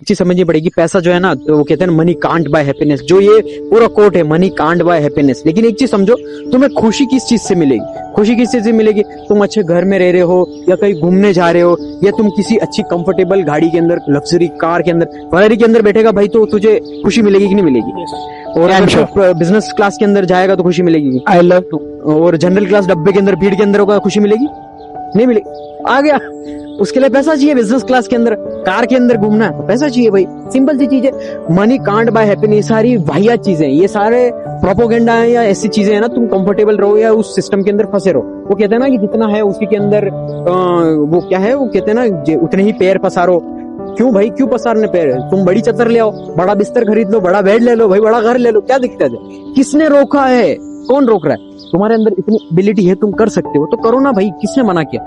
चीज समझनी पड़ेगी। पैसा जो है ना, तो वो कहते हैं मनी कांट बाय हैप्पीनेस, जो ये पूरा कोट है, मनी कांट बाय हैप्पीनेस। लेकिन एक चीज समझो, तुम्हें खुशी किस चीज से मिलेगी? खुशी किस चीज से मिलेगी? तुम अच्छे घर में रह रहे हो, या कहीं घूमने जा रहे हो, या तुम किसी अच्छी कंफर्टेबल गाड़ी के अंदर, लग्जरी कार के अंदर, फरारी के अंदर बैठेगा भाई, तो तुझे खुशी मिलेगी कि नहीं मिलेगी? और अगर बिजनेस क्लास के अंदर जाएगा तो खुशी मिलेगी। I love too. और जनरल क्लास डब्बे के अंदर, भीड़ के अंदर होगा, खुशी मिलेगी? नहीं मिलेगी। आ गया, उसके लिए पैसा चाहिए। बिजनेस क्लास के अंदर, कार के अंदर घूमना है, पैसा चाहिए भाई। सिंपल सी चीज है। मनी कांट बाय हैप्पीनेस, सारी वाहियात चीजें, ये सारे प्रोपोगेंडा है या ऐसी चीजें है ना, तुम कंफर्टेबल रहो या उस सिस्टम के अंदर फंसे रहो। वो कहते हैं ना कि जितना है उसी के अंदर वो क्या है, वो कहते हैं ना उतने ही पैर पसारो। क्यों भाई, क्यों पसारने पैर? तुम बड़ी चद्दर ले आओ, बड़ा बिस्तर खरीद लो, बड़ा बेड ले लो भाई, बड़ा घर ले लो, क्या दिक्कत है? किसने रोका है? कौन रोक रहा है? तुम्हारे अंदर इतनी एबिलिटी है, तुम कर सकते हो तो करो ना भाई, किसने मना किया?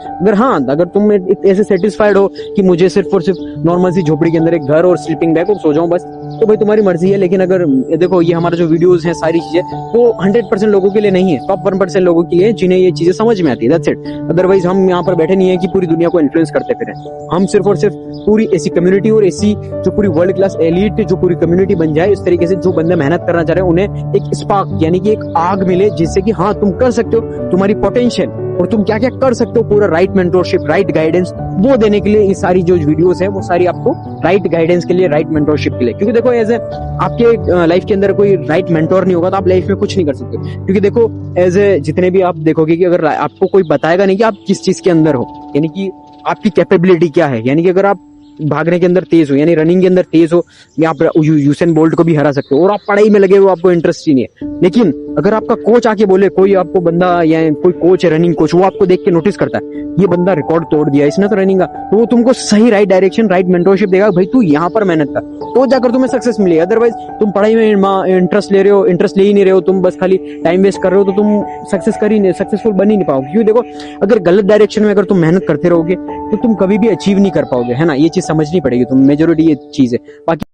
अगर तुम ऐसे सेटिस्फाइड हो कि मुझे सिर्फ और सिर्फ नॉर्मल सी झोपड़ी के अंदर एक घर और स्लीपिंग बैग और सो जाऊं बस, तो भाई तुम्हारी मर्जी है। लेकिन अगर देखो, ये हमारा जो वीडियोस हैं, सारी चीजें, वो 100% लोगों के लिए नहीं है, टॉप 1% लोगों के लिए, जिन्हें ये चीजें समझ में आती है। That's it. अदरवाइज हम यहाँ पर बैठे नहीं है कि पूरी दुनिया को इन्फ्लुएंस करते फिरें। हम सिर्फ और सिर्फ पूरी ऐसी कम्युनिटी और ऐसी जो पूरी वर्ल्ड क्लास एलीट जो पूरी कम्युनिटी बन जाए, इस तरीके से जो बंदे मेहनत करना चाह रहे हैं, उन्हें एक स्पार्क यानी कि एक आग मिले, जिससे कि हाँ तुम कर सकते हो, तुम्हारी पोटेंशियल और तुम क्या क्या कर सकते हो, पूरा राइट मेंटोरशिप, राइट गाइडेंस, वो देने के लिए ये सारी जो वीडियोस है, वो सारी आपको राइट गाइडेंस के लिए, राइट मेंटोरशिप के लिए। क्योंकि देखो, एज ए आपके लाइफ के अंदर कोई राइट मेंटोर नहीं होगा तो आप लाइफ में कुछ नहीं कर सकते। क्योंकि देखो, एज ए जितने भी आप देखोगे कि अगर आपको कोई बताएगा नहीं कि आप किस चीज के अंदर हो, यानी कि आपकी कैपेबिलिटी क्या है, यानी कि अगर आप भागने के अंदर तेज हो, यानी रनिंग के अंदर तेज हो, या आप यूसेन बोल्ट को भी हरा सकते हो, और आप पढ़ाई में लगे हो, आपको इंटरेस्ट ही नहीं है। लेकिन अगर आपका कोच आके बोले, कोई आपको बंदा या कोई कोच है, रनिंग कोच, वो आपको देख के नोटिस करता है, ये बंदा रिकॉर्ड तोड़ दिया इसने तो रनिंग का, तो वो तुमको सही राइट डायरेक्शन, राइट मेंटोरशिप देगा, भाई तू यहाँ पर मेहनत कर, तो जाकर तुम्हें सक्सेस मिलेगी। अदरवाइज तुम पढ़ाई में इंटरेस्ट ले रहे हो, इंटरेस्ट ले ही नहीं रहे हो, तुम बस खाली टाइम वेस्ट कर रहे हो, तो तुम सक्सेसफुल बन ही नहीं पाओगे। क्योंकि देखो, अगर गलत डायरेक्शन में अगर तुम मेहनत करते रहोगे तो तुम कभी भी अचीव नहीं कर पाओगे, है ना। ये चीज समझनी पड़ेगी तुम, मेजोरिटी ये चीज है। बाकी